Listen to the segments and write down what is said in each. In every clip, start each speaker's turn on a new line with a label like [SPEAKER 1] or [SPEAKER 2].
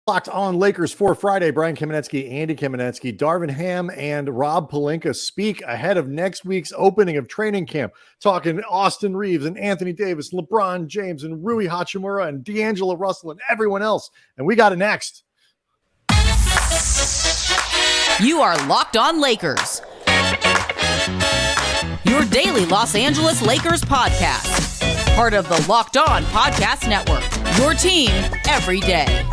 [SPEAKER 1] Locked on Lakers for Friday. Brian Kamenetsky, Andy Kamenetsky, Darvin Ham, and Rob Pelinka speak ahead of next week's opening of training camp. Talking Austin Reaves and Anthony Davis, LeBron James and Rui Hachimura and D'Angelo Russell and everyone else. And we got it next.
[SPEAKER 2] You are Locked On Lakers, your daily Los Angeles Lakers podcast. Part of the Locked On Podcast Network, your team every day.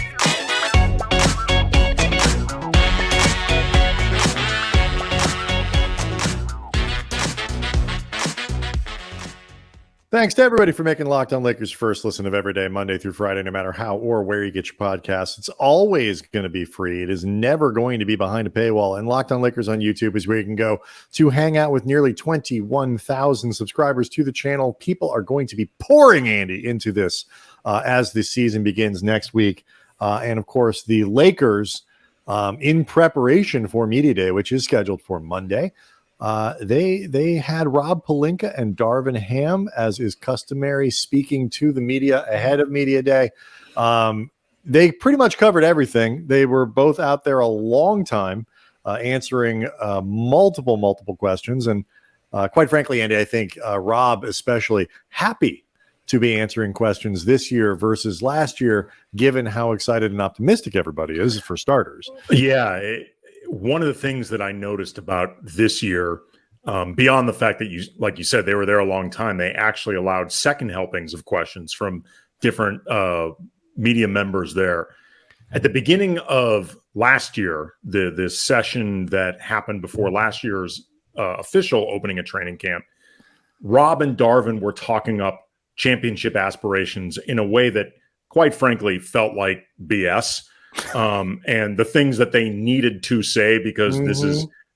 [SPEAKER 1] Thanks to everybody for making Locked On Lakers first listen of every day, Monday through Friday, no matter how or where you get your podcasts. It's always going to be free. It is never going to be behind a paywall. And Locked On Lakers on YouTube is where you can go to hang out with nearly 21,000 subscribers to the channel. People are going to be pouring, Andy, into this as the season begins next week. And, of course, the Lakers, in preparation for Media Day, which is scheduled for Monday, they had Rob Pelinka and Darvin Ham, as is customary, speaking to the media ahead of Media Day. They pretty much covered everything. They were both out there a long time, answering multiple questions. And quite frankly, Andy, I think Rob especially happy to be answering questions this year versus last year, given how excited and optimistic everybody is, for starters.
[SPEAKER 3] Yeah. One of the things that I noticed about this year, beyond the fact that like you said, they were there a long time, they actually allowed second helpings of questions from different media members there. At the beginning of last year, the session that happened before last year's official opening of training camp, Rob and Darvin were talking up championship aspirations in a way that, quite frankly, felt like BS. And the things that they needed to say, because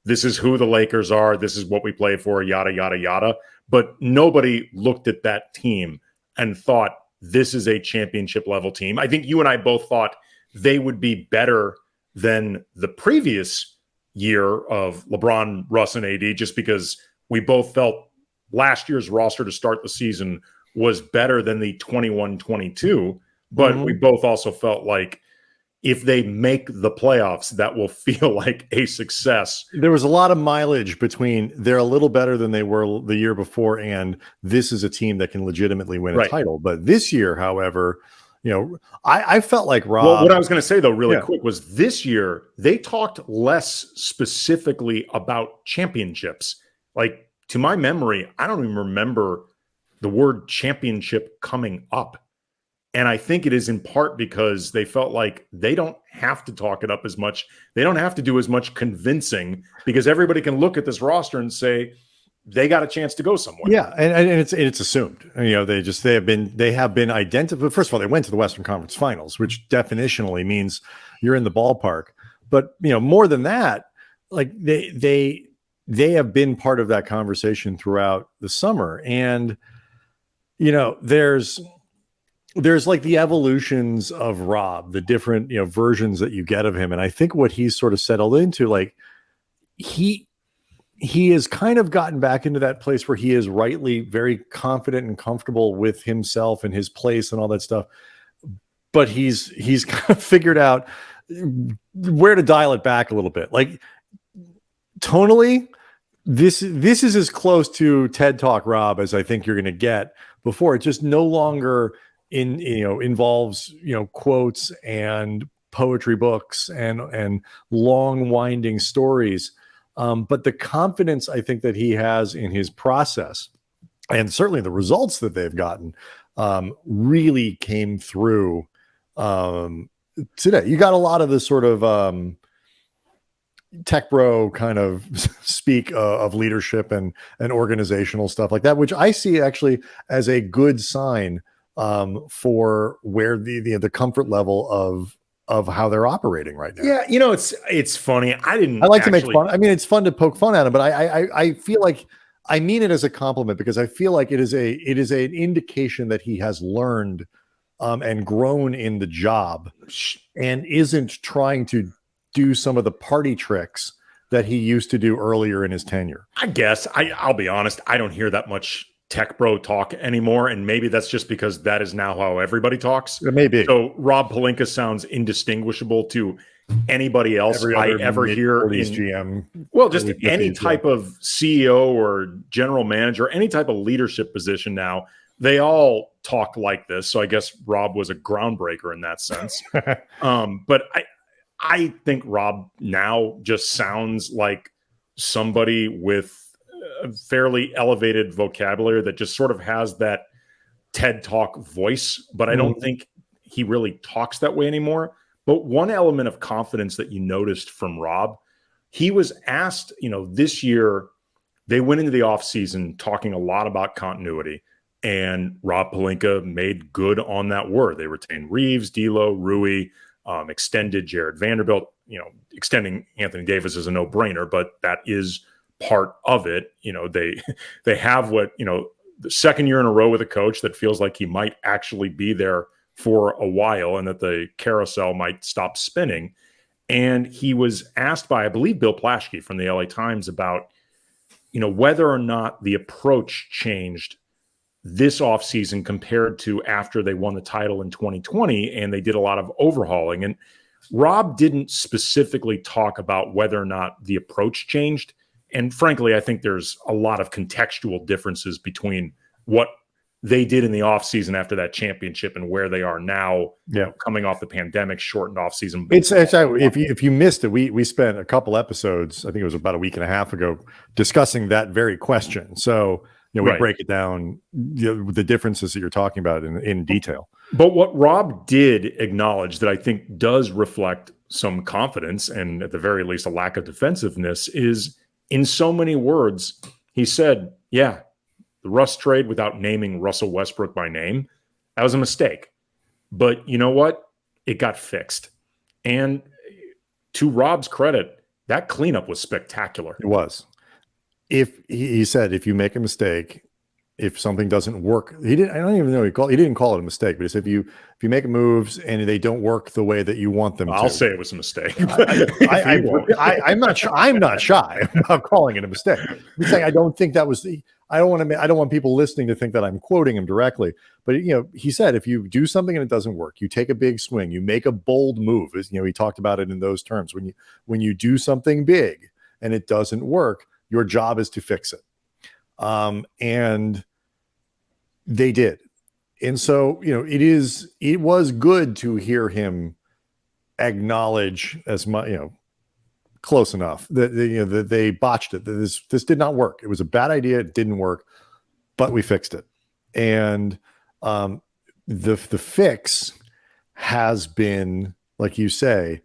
[SPEAKER 3] this is who the Lakers are, this is what we play for, yada yada yada. But nobody looked at that team and thought this is a championship level team. I think you and I both thought they would be better than the previous year of LeBron, Russ, and AD, just because we both felt last year's roster to start the season was better than the 21-22. But we both also felt like, if they make the playoffs, that will feel like a success.
[SPEAKER 1] There was a lot of mileage between they're a little better than they were the year before, and this is a team that can legitimately win a title. But this year, however, I felt like Rob.
[SPEAKER 3] Well, what I was going to say, though, really quick, was this year they talked less specifically about championships. Like, to my memory, I don't even remember the word championship coming up. And I think it is in part because they felt like they don't have to talk it up as much. They don't have to do as much convincing, because everybody can look at this roster and say they got a chance to go somewhere.
[SPEAKER 1] Yeah, and it's assumed. They have been identified. First of all, they went to the Western Conference Finals, which definitionally means you're in the ballpark. But more than that, like they have been part of that conversation throughout the summer, and there's like the evolutions of Rob, the different, versions that you get of him. And I think what he's sort of settled into, like he has kind of gotten back into that place where he is rightly very confident and comfortable with himself and his place and all that stuff. But he's kind of figured out where to dial it back a little bit. Like tonally, this is as close to TED Talk Rob as I think you're going to get before. It just no longer involves quotes and poetry books and long winding stories, but the confidence I think that he has in his process, and certainly the results that they've gotten, really came through today. You got a lot of the sort of tech bro kind of speak of leadership and organizational stuff like that, which I see actually as a good sign for where the comfort level of how they're operating right now.
[SPEAKER 3] Yeah, it's funny. I
[SPEAKER 1] like to make fun. I mean, it's fun to poke fun at them, but I feel like I mean it as a compliment, because I feel like it is an indication that he has learned and grown in the job, and isn't trying to do some of the party tricks that he used to do earlier in his tenure.
[SPEAKER 3] I guess I'll be honest. I don't hear that much tech bro talk anymore. And maybe that's just because that is now how everybody talks.
[SPEAKER 1] It may be.
[SPEAKER 3] So Rob Pelinka sounds indistinguishable to anybody else I ever hear in
[SPEAKER 1] GM.
[SPEAKER 3] Well, just any type of CEO or general manager, any type of leadership position now, they all talk like this. So I guess Rob was a groundbreaker in that sense. But I think Rob now just sounds like somebody with a fairly elevated vocabulary that just sort of has that TED Talk voice, but I don't think he really talks that way anymore. But one element of confidence that you noticed from Rob, he was asked, this year they went into the offseason talking a lot about continuity, and Rob Pelinka made good on that word. They retained Reaves, D'Lo, Rui, extended Jared Vanderbilt. Extending Anthony Davis is a no-brainer, but that is part of it. They have the second year in a row with a coach that feels like he might actually be there for a while and that the carousel might stop spinning. And he was asked by, I believe, Bill Plaschke from the LA Times about, whether or not the approach changed this offseason compared to after they won the title in 2020 and they did a lot of overhauling. And Rob didn't specifically talk about whether or not the approach changed. And frankly, I think there's a lot of contextual differences between what they did in the offseason after that championship and where they are now, coming off the pandemic shortened offseason.
[SPEAKER 1] It's if you missed it, we spent a couple episodes, I think it was about a week and a half ago, discussing that very question. So we break it down, the differences that you're talking about in detail.
[SPEAKER 3] But what Rob did acknowledge that I think does reflect some confidence and at the very least a lack of defensive-ness is, in so many words, he said, the Russ trade, without naming Russell Westbrook by name, that was a mistake. But you know what? It got fixed. And to Rob's credit, that cleanup was spectacular.
[SPEAKER 1] It was. He said, if you make a mistake, if something doesn't work, I don't even know he didn't call it a mistake, but he said, if you make moves and they don't work the way that you want them
[SPEAKER 3] I'll say it was a mistake.
[SPEAKER 1] I'm not shy about calling it a mistake. I'm saying I don't think that was I don't want people listening to think that I'm quoting him directly, but he said, if you do something and it doesn't work, you take a big swing, you make a bold move, he talked about it in those terms. When you do something big and it doesn't work, your job is to fix it. And they did. And so, it was good to hear him acknowledge as much, close enough that they botched it. That this did not work. It was a bad idea. It didn't work, but we fixed it. And the fix has been, like you say,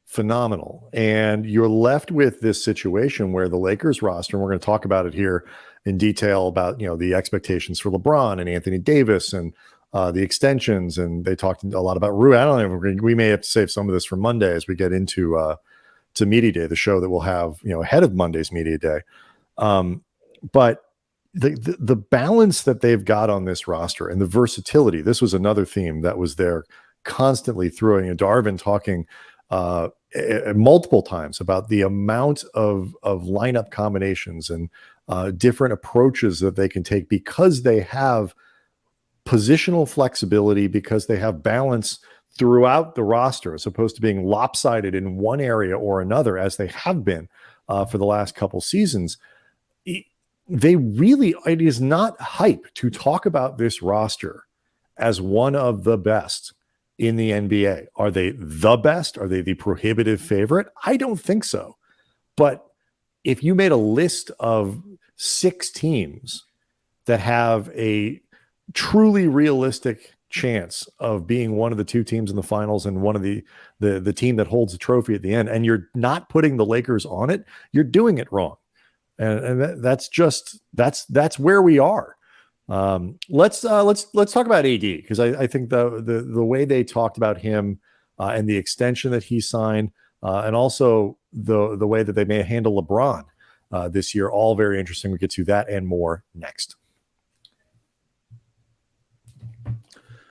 [SPEAKER 1] phenomenal. And you're left with this situation where the Lakers roster, and we're going to talk about it here in detail about, the expectations for LeBron and Anthony Davis and the extensions. And they talked a lot about Rui. I don't know. We may have to save some of this for Monday as we get into to Media Day, the show that we'll have, ahead of Monday's Media Day. But the balance that they've got on this roster and the versatility, this was another theme that was there constantly through. Darvin talking multiple times about the amount of lineup combinations and different approaches that they can take because they have positional flexibility, because they have balance throughout the roster, as opposed to being lopsided in one area or another, as they have been for the last couple seasons. It is not hype to talk about this roster as one of the best in the NBA. Are they the best? Are they the prohibitive favorite? I don't think so. But if you made a list of 6 teams that have a truly realistic chance of being one of the 2 teams in the finals and one of the team that holds the trophy at the end, and you're not putting the Lakers on it, you're doing it wrong. And that's where we are. Let's talk about AD, because I think the way they talked about him and the extension that he signed, and also the way that they may handle LeBron this year, all very interesting. We'll get to that and more next.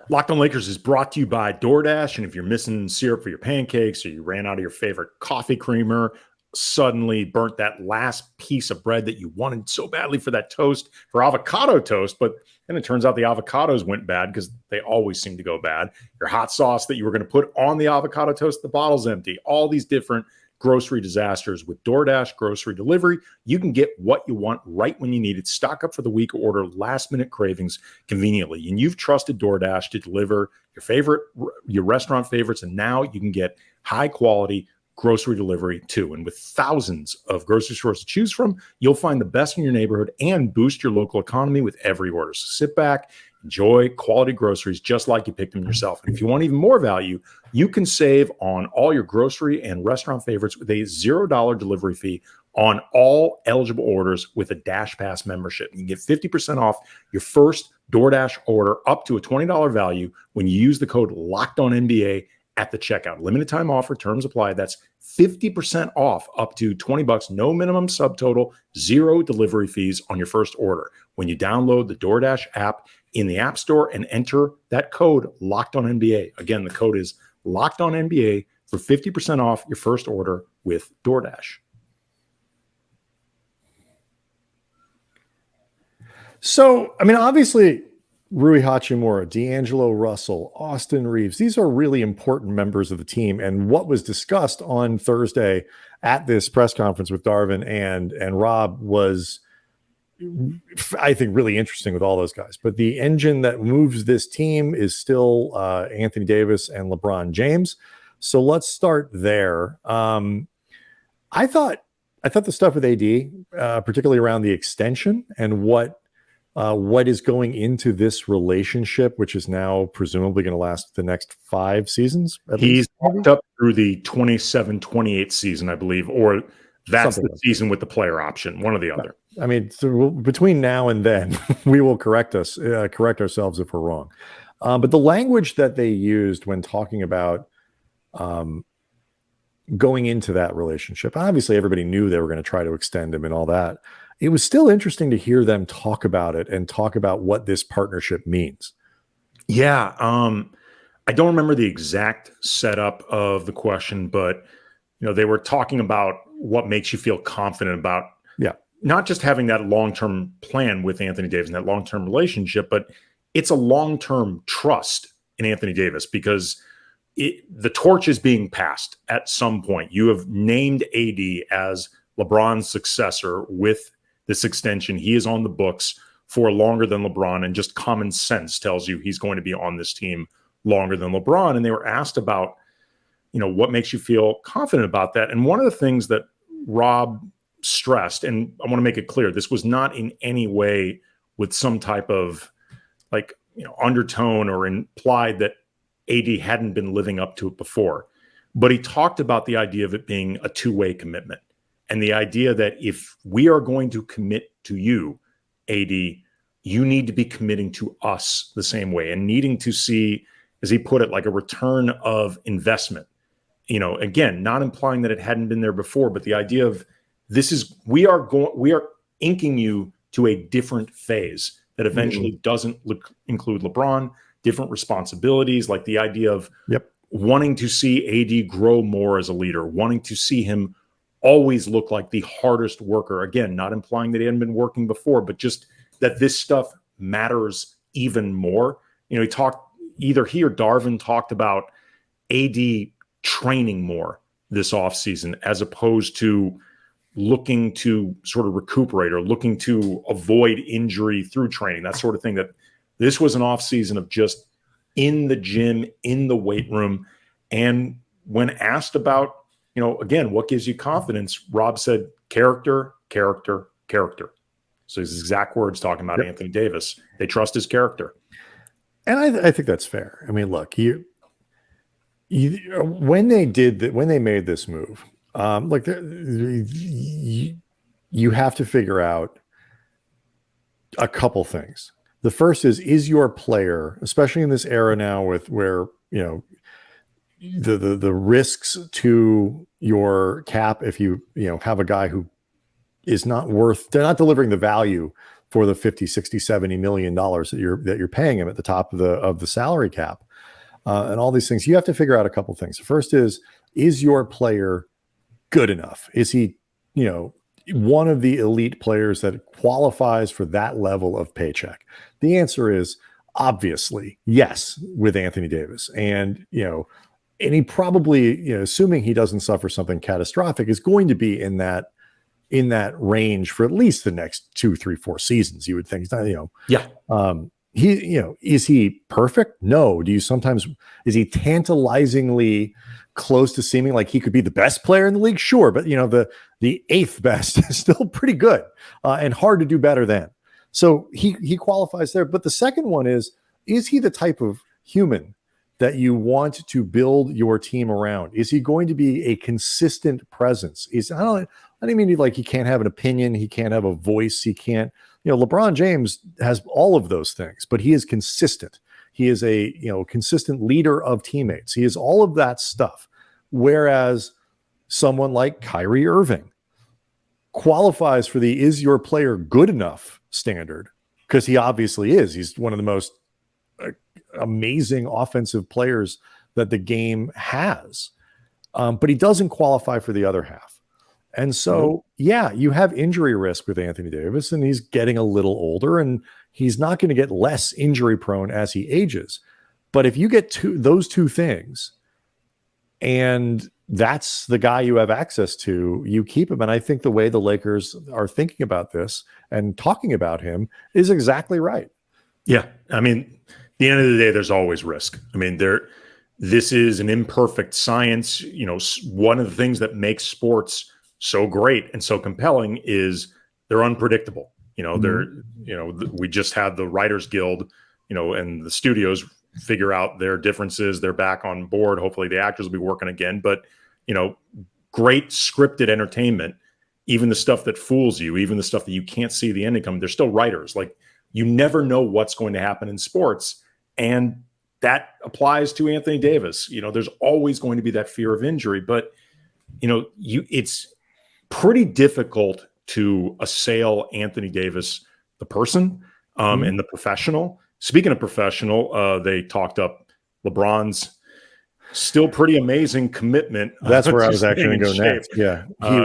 [SPEAKER 3] Locked on Lakers is brought to you by DoorDash. And if you're missing syrup for your pancakes, or you ran out of your favorite coffee creamer, suddenly burnt that last piece of bread that you wanted so badly for that toast, for avocado toast, but then it turns out the avocados went bad because they always seem to go bad. Your hot sauce that you were going to put on the avocado toast, the bottle's empty. All these different grocery disasters. With DoorDash grocery delivery, you can get what you want right when you need it. Stock up for the week, order last-minute cravings conveniently. And you've trusted DoorDash to deliver your restaurant favorites, and now you can get high-quality grocery delivery too. And with thousands of grocery stores to choose from, you'll find the best in your neighborhood and boost your local economy with every order. So sit back, enjoy quality groceries just like you picked them yourself. And if you want even more value, you can save on all your grocery and restaurant favorites with a $0 delivery fee on all eligible orders with a Dash Pass membership. You can get 50% off your first DoorDash order up to a $20 value when you use the code LOCKEDONNBA at the checkout. Limited time offer, terms apply. That's 50% off up to $20. No minimum subtotal, zero delivery fees on your first order when you download the DoorDash app in the App Store and enter that code LOCKEDONNBA. Again, the code is LOCKEDONNBA for 50% off your first order with DoorDash.
[SPEAKER 1] So, I mean, obviously, Rui Hachimura, D'Angelo Russell, Austin Reaves, these are really important members of the team. And what was discussed on Thursday at this press conference with Darvin and Rob was, I think, really interesting with all those guys. But the engine that moves this team is still Anthony Davis and LeBron James. So let's start there. I thought the stuff with AD, particularly around the extension and what is going into this relationship, which is now presumably going to last the next 5 seasons.
[SPEAKER 3] He's up through the 27-28 season, I believe, or that's something the season with the player option, one or the other.
[SPEAKER 1] I mean, between now and then, we will correct ourselves if we're wrong. But the language that they used when talking about going into that relationship, obviously everybody knew they were going to try to extend him and all that. It was still interesting to hear them talk about it and talk about what this partnership means.
[SPEAKER 3] Yeah. I don't remember the exact setup of the question, but they were talking about what makes you feel confident about not just having that long-term plan with Anthony Davis and that long-term relationship, but it's a long-term trust in Anthony Davis because the torch is being passed at some point. You have named AD as LeBron's successor with this extension. He is on the books for longer than LeBron, and just common sense tells you he's going to be on this team longer than LeBron. And they were asked about, what makes you feel confident about that? And one of the things that Rob stressed, and I want to make it clear, this was not in any way with some type of undertone or implied that AD hadn't been living up to it before. But he talked about the idea of it being a two-way commitment. And the idea that if we are going to commit to you, AD, you need to be committing to us the same way and needing to see, as he put it, like a return of investment. Again, not implying that it hadn't been there before, but the idea of we are inking you to a different phase that eventually doesn't include LeBron, different responsibilities, like the idea of wanting to see AD grow more as a leader, wanting to see him always look like the hardest worker. Again, not implying that he hadn't been working before, but just that this stuff matters even more. He talked, either he or Darvin talked about AD training more this offseason as opposed to looking to sort of recuperate or looking to avoid injury through training, that sort of thing. That this was an offseason of just in the gym, in the weight room. And when asked about, again, what gives you confidence? Rob said, character, character, character. So his exact words talking about Anthony Davis. They trust his character.
[SPEAKER 1] And I think that's fair. I mean, look, when they made this move, you have to figure out a couple things. The first is your player, especially in this era now where the risks to your cap, if you have a guy who is they're not delivering the value for the 50, 60, 70 million dollars that you're paying him at the top of the salary cap, and all these things. You have to figure out a couple things. The first is your player good enough? Is he, one of the elite players that qualifies for that level of paycheck? The answer is obviously yes with Anthony Davis. And, and he probably, assuming he doesn't suffer something catastrophic, is going to be in that range for at least the next 2, 3, 4 seasons. You would think. It's not,
[SPEAKER 3] Yeah.
[SPEAKER 1] Is he perfect? No. Is he tantalizingly close to seeming like he could be the best player in the league? Sure. But the 8th best is still pretty good and hard to do better than. So he qualifies there. But the second one is he the type of human that you want to build your team around? Is he going to be a consistent presence? I don't mean like he can't have an opinion. He can't have a voice. He can't, LeBron James has all of those things, but he is consistent. He is a, consistent leader of teammates. He is all of that stuff. Whereas someone like Kyrie Irving qualifies for the is your player good enough standard, because he obviously is. He's one of the most amazing offensive players that the game has. But he doesn't qualify for the other half. And so, you have injury risk with Anthony Davis, and he's getting a little older, and he's not going to get less injury prone as he ages. But if you get those two things, and that's the guy you have access to, you keep him. And I think the way the Lakers are thinking about this and talking about him is exactly right.
[SPEAKER 3] Yeah. I mean, at the end of the day, there's always risk. I mean, this is an imperfect science. One of the things that makes sports so great and so compelling is they're unpredictable. We just had the Writers Guild, and the studios figure out their differences. They're back on board. Hopefully the actors will be working again. But, great scripted entertainment, even the stuff that fools you, even the stuff that you can't see the ending coming, they're still writers. Like, you never know what's going to happen in sports. And that applies to Anthony Davis. There's always going to be that fear of injury, but, it's pretty difficult to assail Anthony Davis, the person, and the professional. Speaking of professional, they talked up LeBron's still pretty amazing commitment.
[SPEAKER 1] That's where I was actually going to go next. Yeah.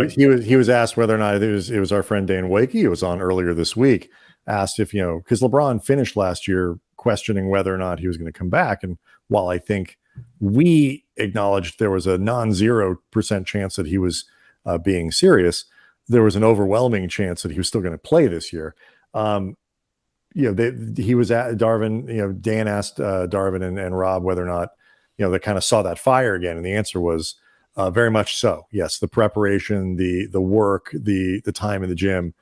[SPEAKER 1] He was asked whether or not it was our friend Dan Wakey, who was on earlier this week, asked if, because LeBron finished last year questioning whether or not he was going to come back. And while I think we acknowledged there was a non-0% chance that he was being serious, there was an overwhelming chance that he was still going to play this year. He was at Darvin, Dan asked Darvin and Rob whether or not, they kind of saw that fire again. And the answer was very much so. Yes. The preparation, the work, the time in the gym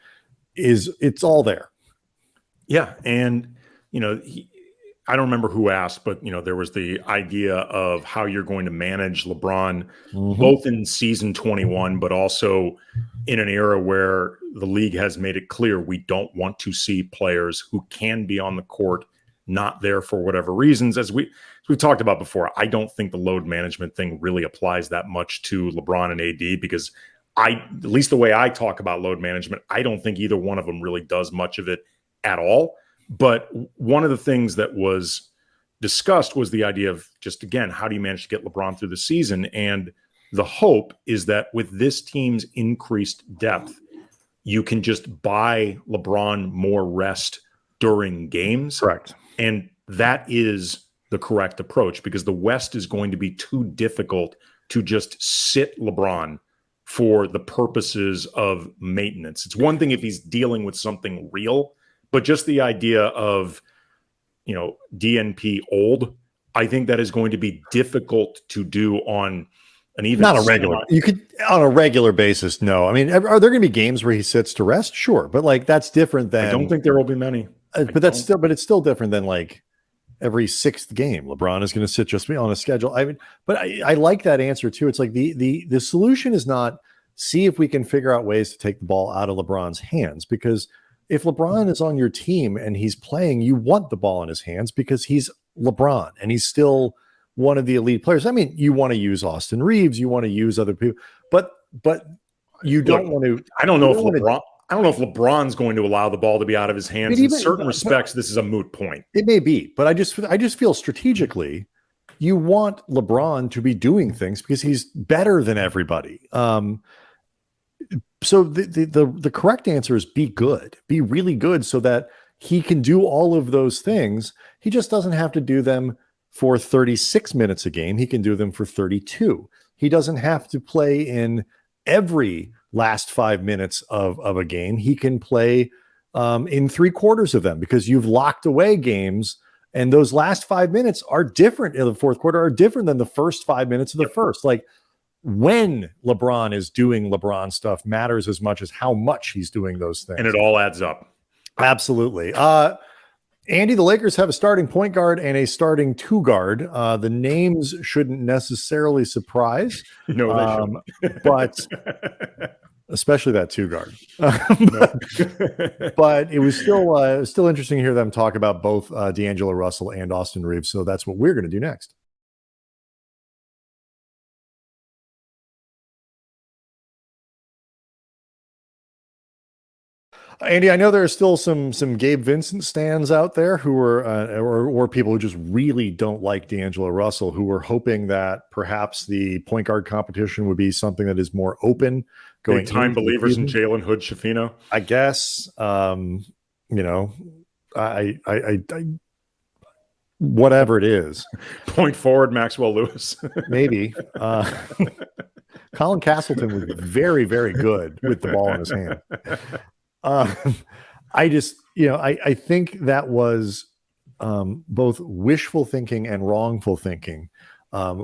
[SPEAKER 1] it's all there. Yeah.
[SPEAKER 3] And, I don't remember who asked, but, there was the idea of how you're going to manage LeBron, both in season 21, but also in an era where the league has made it clear we don't want to see players who can be on the court not there for whatever reasons. As we've talked about before, I don't think the load management thing really applies that much to LeBron and AD, because at least the way I talk about load management, I don't think either one of them really does much of it at all. But one of the things that was discussed was the idea of just, again, how do you manage to get LeBron through the season? And the hope is that with this team's increased depth, you can just buy LeBron more rest during games.
[SPEAKER 1] Correct.
[SPEAKER 3] And that is the correct approach, because the West is going to be too difficult to just sit LeBron for the purposes of maintenance. It's one thing if he's dealing with something real, but just the idea of, DNP old, I think that is going to be difficult to do on an even
[SPEAKER 1] not a regular. You could on a regular basis. No, I mean, are there going to be games where he sits to rest? Sure, but like that's different than.
[SPEAKER 3] I don't think there will be many.
[SPEAKER 1] But it's still different than like every 6th game. LeBron is going to sit just on a schedule. I mean, but I like that answer too. It's like the solution is not see if we can figure out ways to take the ball out of LeBron's hands, because if LeBron is on your team and he's playing, you want the ball in his hands because he's LeBron and he's still one of the elite players. I mean, you want to use Austin Reeves, you want to use other people, but you don't want to.
[SPEAKER 3] I don't know if LeBron's going to allow the ball to be out of his hands. In certain respects, this is a moot point.
[SPEAKER 1] It may be, but I just feel strategically, you want LeBron to be doing things because he's better than everybody. So the correct answer is be good, be really good, so that he can do all of those things. He just doesn't have to do them for 36 minutes a game. He can do them for 32. He doesn't have to play in every last 5 minutes of a game. He can play in 3/4 of them, because you've locked away games, and those last 5 minutes are different in the fourth quarter, are different than the first 5 minutes of the first. Like, when LeBron is doing LeBron stuff matters as much as how much he's doing those things.
[SPEAKER 3] And it all adds up.
[SPEAKER 1] Absolutely. Andy, the Lakers have a starting point guard and a starting two guard. The names shouldn't necessarily surprise.
[SPEAKER 3] No, they shouldn't.
[SPEAKER 1] But especially that two guard. But it was still interesting to hear them talk about both D'Angelo Russell and Austin Reaves. So that's what we're going to do next. Andy, I know there are still some Gabe Vincent stands out there who are or people who just really don't like D'Angelo Russell, who were hoping that perhaps the point guard competition would be something that is more open.
[SPEAKER 3] Big time believers in Jalen Hood-Schifino.
[SPEAKER 1] I guess, you know, I whatever it is.
[SPEAKER 3] Point forward, Maxwell Lewis.
[SPEAKER 1] Maybe. Colin Castleton was very, very good with the ball in his hand. I just, I think that was both wishful thinking and wrongful thinking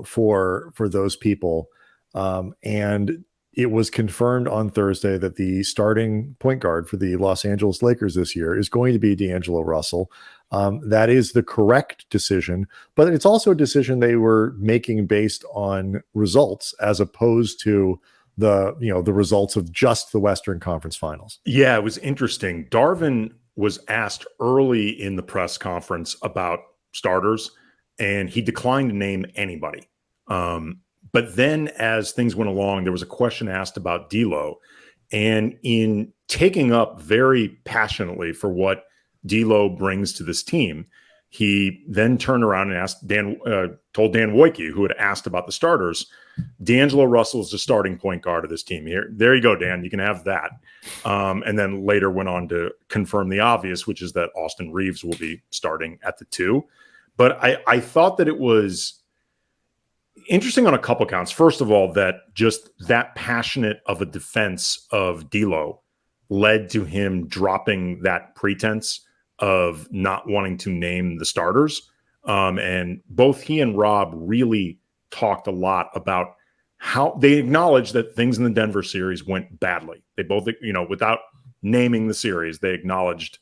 [SPEAKER 1] for those people. And it was confirmed on Thursday that the starting point guard for the Los Angeles Lakers this year is going to be D'Angelo Russell. That is the correct decision, but it's also a decision they were making based on results as opposed to the results of just the Western Conference Finals.
[SPEAKER 3] Yeah, it was interesting. Darvin was asked early in the press conference about starters, and he declined to name anybody. But then as things went along, there was a question asked about D'Lo, and in taking up very passionately for what D'Lo brings to this team, he then turned around and asked told Dan Wojcicki, who had asked about the starters, D'Angelo Russell is the starting point guard of this team. There you go, Dan. You can have that. And then later went on to confirm the obvious, which is that Austin Reaves will be starting at the 2. But I thought that it was interesting on a couple counts. First of all, that just that passionate of a defense of D'Lo led to him dropping that pretense of not wanting to name the starters. And both he and Rob really talked a lot about how they acknowledged that things in the Denver series went badly. They both, without naming the series, they acknowledged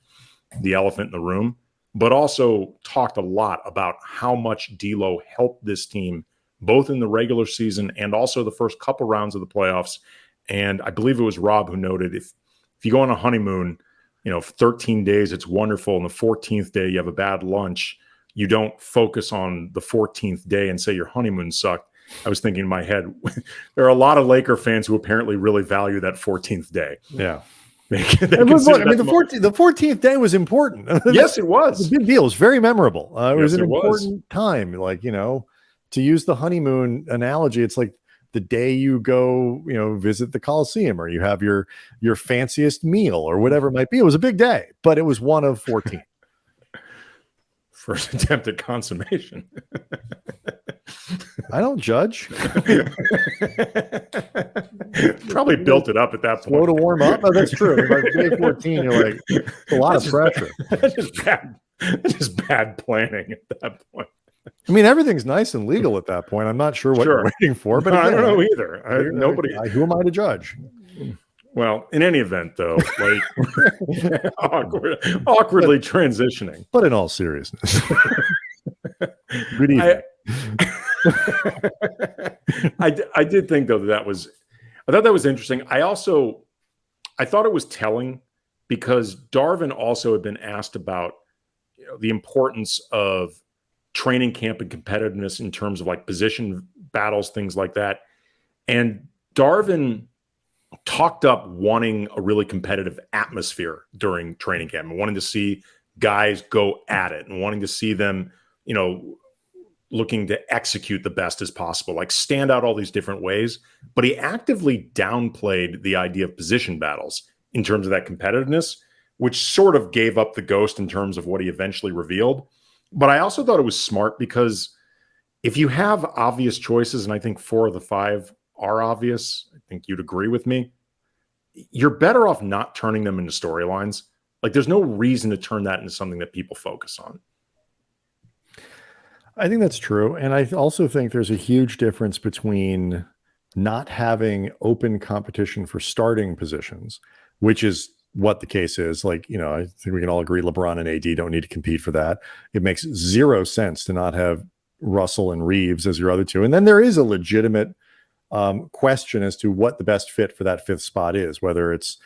[SPEAKER 3] the elephant in the room, but also talked a lot about how much D'Lo helped this team, both in the regular season and also the first couple rounds of the playoffs. And I believe it was Rob who noted if you go on a honeymoon, for 13 days, it's wonderful. And the 14th day, you have a bad lunch. You don't focus on the 14th day and say your honeymoon sucked. I was thinking in my head, there are a lot of Laker fans who apparently really value that 14th day.
[SPEAKER 1] Yeah.
[SPEAKER 3] The
[SPEAKER 1] 14th day was important.
[SPEAKER 3] Yes, it was.
[SPEAKER 1] It was a big deal. It was very memorable. It was an important time. Like, to use the honeymoon analogy, it's like the day you go, visit the Coliseum, or you have your fanciest meal or whatever it might be. It was a big day, but it was one of 14.
[SPEAKER 3] First attempt at consummation.
[SPEAKER 1] I don't judge.
[SPEAKER 3] Probably built it up at that point.
[SPEAKER 1] Slow to warm up. Oh, that's true. By day 14, you're like, a lot of pressure.
[SPEAKER 3] That's just bad planning at that point.
[SPEAKER 1] I mean, everything's nice and legal at that point. I'm not sure what you're waiting for, but
[SPEAKER 3] I don't know either. Nobody.
[SPEAKER 1] Who am I to judge?
[SPEAKER 3] Well, in any event, though, like awkwardly transitioning.
[SPEAKER 1] But in all seriousness, good evening.
[SPEAKER 3] I did think though I thought that was interesting. I thought it was telling because Darvin also had been asked about the importance of training camp and competitiveness in terms of like position battles, things like that. And Darvin talked up wanting a really competitive atmosphere during training camp and wanting to see guys go at it and wanting to see them, looking to execute the best as possible, like stand out all these different ways. But he actively downplayed the idea of position battles in terms of that competitiveness, which sort of gave up the ghost in terms of what he eventually revealed. But I also thought it was smart because if you have obvious choices, and I think 4 of the 5 are obvious, I think you'd agree with me, you're better off not turning them into storylines. Like there's no reason to turn that into something that people focus on.
[SPEAKER 1] I think that's true. And I also think there's a huge difference between not having open competition for starting positions, which is what the case is. Like, I think we can all agree LeBron and AD don't need to compete for that. It makes zero sense to not have Russell and Reaves as your other two. And then there is a legitimate question as to what the best fit for that 5th spot is, whether it's,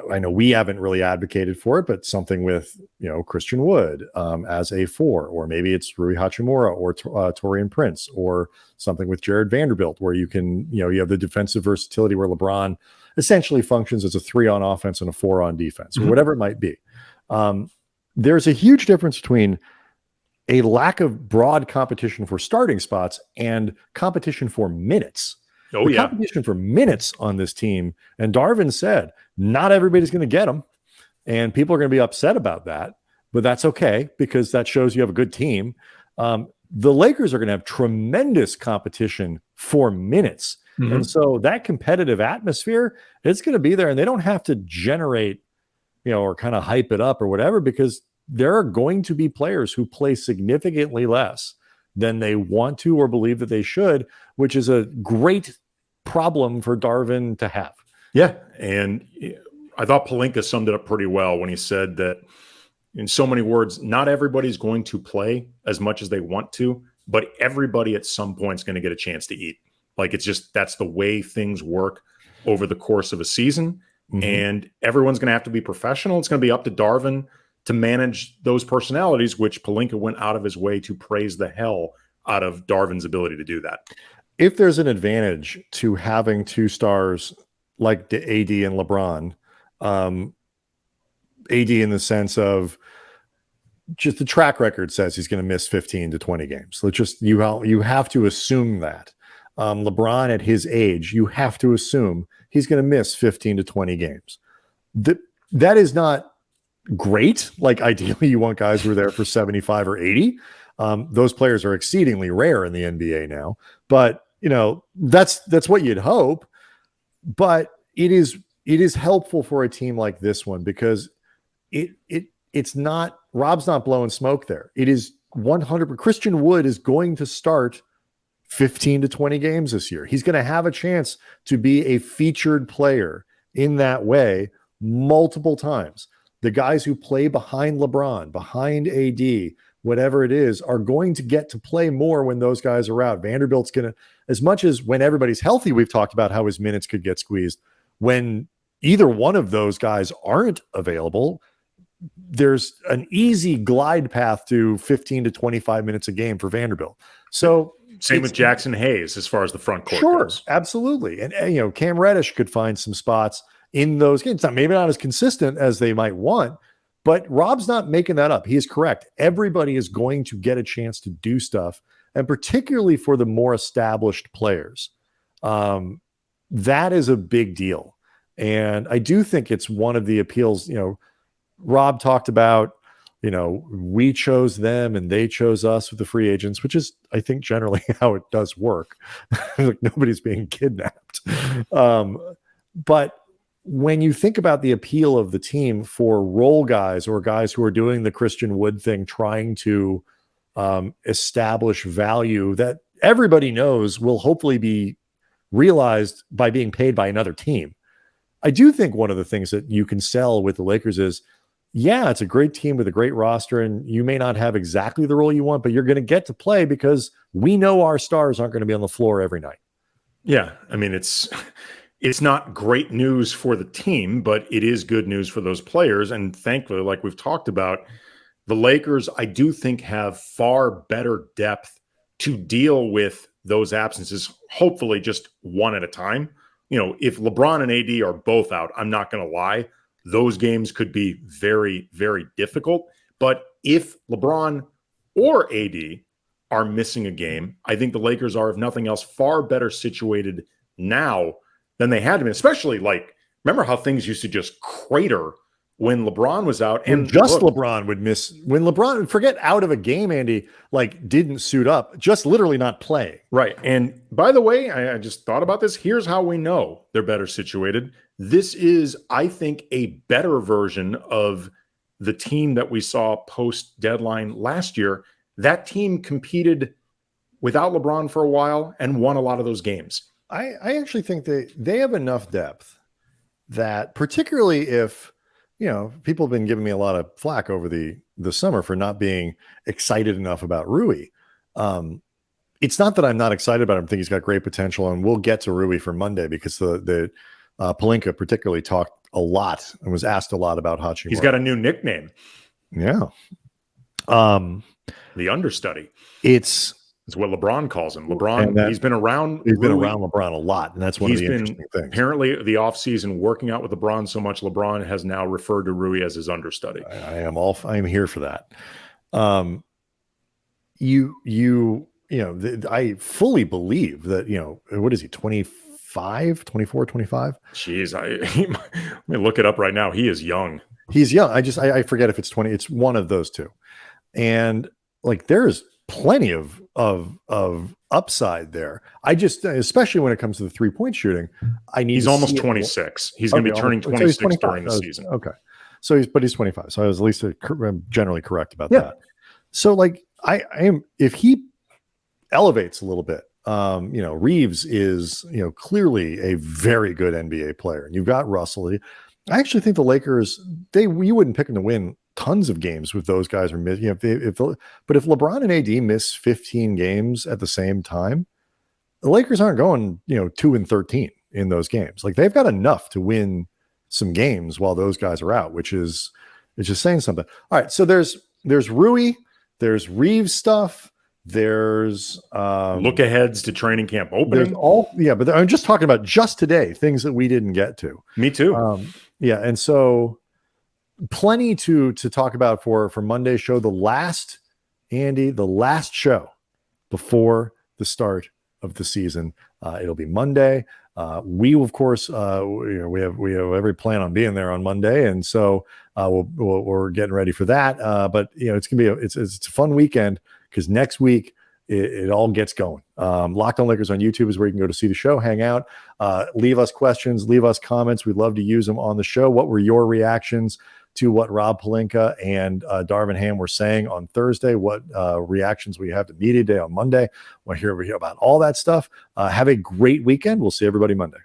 [SPEAKER 1] I know we haven't really advocated for it, but something with, Christian Wood as a 4, or maybe it's Rui Hachimura or Taurean Prince, or something with Jared Vanderbilt, where you can, you have the defensive versatility where LeBron essentially functions as a 3 on offense and a 4 on defense, or whatever it might be. There's a huge difference between a lack of broad competition for starting spots and competition for minutes. Competition for minutes on this team. And Darvin said, not everybody's going to get them. And people are going to be upset about that. But that's okay, because that shows you have a good team. The Lakers are going to have tremendous competition for minutes. Mm-hmm. And so that competitive atmosphere, it's going to be there. And they don't have to generate, or kind of hype it up or whatever, because there are going to be players who play significantly less than they want to or believe that they should, which is a great problem for Darvin to have.
[SPEAKER 3] Yeah. And I thought Pelinka summed it up pretty well when he said that, in so many words, not everybody's going to play as much as they want to, but everybody at some point is going to get a chance to eat. Like, it's just, that's the way things work over the course of a season. Mm-hmm. And everyone's going to have to be professional. It's going to be up to Darvin to manage those personalities, which Pelinka went out of his way to praise the hell out of Darvin's ability to do that.
[SPEAKER 1] If there's an advantage to having 2 stars like the AD and LeBron, AD in the sense of just the track record says he's going to miss 15 to 20 games. So just you have to assume that. LeBron at his age, you have to assume he's going to miss 15 to 20 games. That is not great. Like, ideally you want guys who are there for 75 or 80. Those players are exceedingly rare in the NBA now, but that's what you'd hope. But it is helpful for a team like this one, because it's not, Rob's not blowing smoke there. It is 100%. Christian Wood is going to start 15 to 20 games this year. He's going to have a chance to be a featured player in that way multiple times. The guys who play behind LeBron, behind AD, whatever it is, are going to get to play more when those guys are out. Vanderbilt's going to, as much as when everybody's healthy, we've talked about how his minutes could get squeezed. When either one of those guys aren't available, there's an easy glide path to 15 to 25 minutes a game for Vanderbilt. So
[SPEAKER 3] same with Jackson Hayes as far as the front court goes.
[SPEAKER 1] Absolutely. And Cam Reddish could find some spots in those games. Maybe not as consistent as they might want, but Rob's not making that up. He is correct. Everybody is going to get a chance to do stuff, and particularly for the more established players. That is a big deal. And I do think it's one of the appeals. Rob talked about, we chose them and they chose us with the free agents, which is, I think, generally how it does work. Like, nobody's being kidnapped. But when you think about the appeal of the team for role guys or guys who are doing the Christian Wood thing, trying to establish value that everybody knows will hopefully be realized by being paid by another team. I do think one of the things that you can sell with the Lakers is, yeah, it's a great team with a great roster, and you may not have exactly the role you want, but you're going to get to play because we know our stars aren't going to be on the floor every night.
[SPEAKER 3] Yeah. I mean, it's not great news for the team, but it is good news for those players. And thankfully, like we've talked about, the Lakers, I do think, have far better depth to deal with those absences, hopefully just one at a time. If LeBron and AD are both out, I'm not going to lie, those games could be very, very difficult. But if LeBron or AD are missing a game. I think the Lakers are, if nothing else, far better situated now than they had been, especially like, remember how things used to just crater when LeBron was out, and
[SPEAKER 1] just LeBron would miss when LeBron, forget out of a game, Andy, like didn't suit up, just literally not play.
[SPEAKER 3] Right. And by the way, I just thought about this. Here's how we know they're better situated. This is, I think, a better version of the team that we saw post deadline last year. That team competed without LeBron for a while and won a lot of those games.
[SPEAKER 1] I actually think they have enough depth that, particularly if, people have been giving me a lot of flack over the summer for not being excited enough about Rui. It's not that I'm not excited about him. I think he's got great potential, and we'll get to Rui for Monday because the Pelinka particularly talked a lot and was asked a lot about Hachimura.
[SPEAKER 3] He's got a new nickname.
[SPEAKER 1] Yeah.
[SPEAKER 3] The Understudy. It's what LeBron calls him. LeBron, he's been around.
[SPEAKER 1] He's been around LeBron a lot, and that's one of the interesting things.
[SPEAKER 3] Apparently, the offseason working out with LeBron so much, LeBron has now referred to Rui as his understudy.
[SPEAKER 1] I am here for that. I fully believe that, what is he, 24, 25?
[SPEAKER 3] Jeez, let me look it up right now. He is young.
[SPEAKER 1] He's young. I forget if it's 20. It's one of those two. And like, there's plenty of upside there. Especially when it comes to the 3-point shooting, he's
[SPEAKER 3] almost 26. He's going to be turning 26 during the season.
[SPEAKER 1] Okay. So he's 25. So I was at least generally correct about that. So like, I am, if he elevates a little bit, Reaves is, clearly a very good NBA player, and you've got Russell. I actually think the Lakers, you wouldn't pick them to win tons of games with those guys. But if LeBron and AD miss 15 games at the same time, the Lakers aren't going, 2-13 in those games. Like, they've got enough to win some games while those guys are out, which is just saying something. All right. So there's Rui, there's Reaves stuff. There's
[SPEAKER 3] look aheads to training camp opening.
[SPEAKER 1] But I'm just talking about just today, things that we didn't get to.
[SPEAKER 3] Me too.
[SPEAKER 1] And so plenty to talk about for Monday's show. The last show before the start of the season. It'll be Monday. We of course we have every plan on being there on Monday, and so we're getting ready for that. But it's gonna be it's a fun weekend, because next week it all gets going. Locked On Lakers on YouTube is where you can go to see the show, hang out, leave us questions, leave us comments. We'd love to use them on the show. What were your reactions to what Rob Pelinka and Darvin Ham were saying on Thursday? What reactions we have to Media Day on Monday? We'll hear about all that stuff. Have a great weekend. We'll see everybody Monday.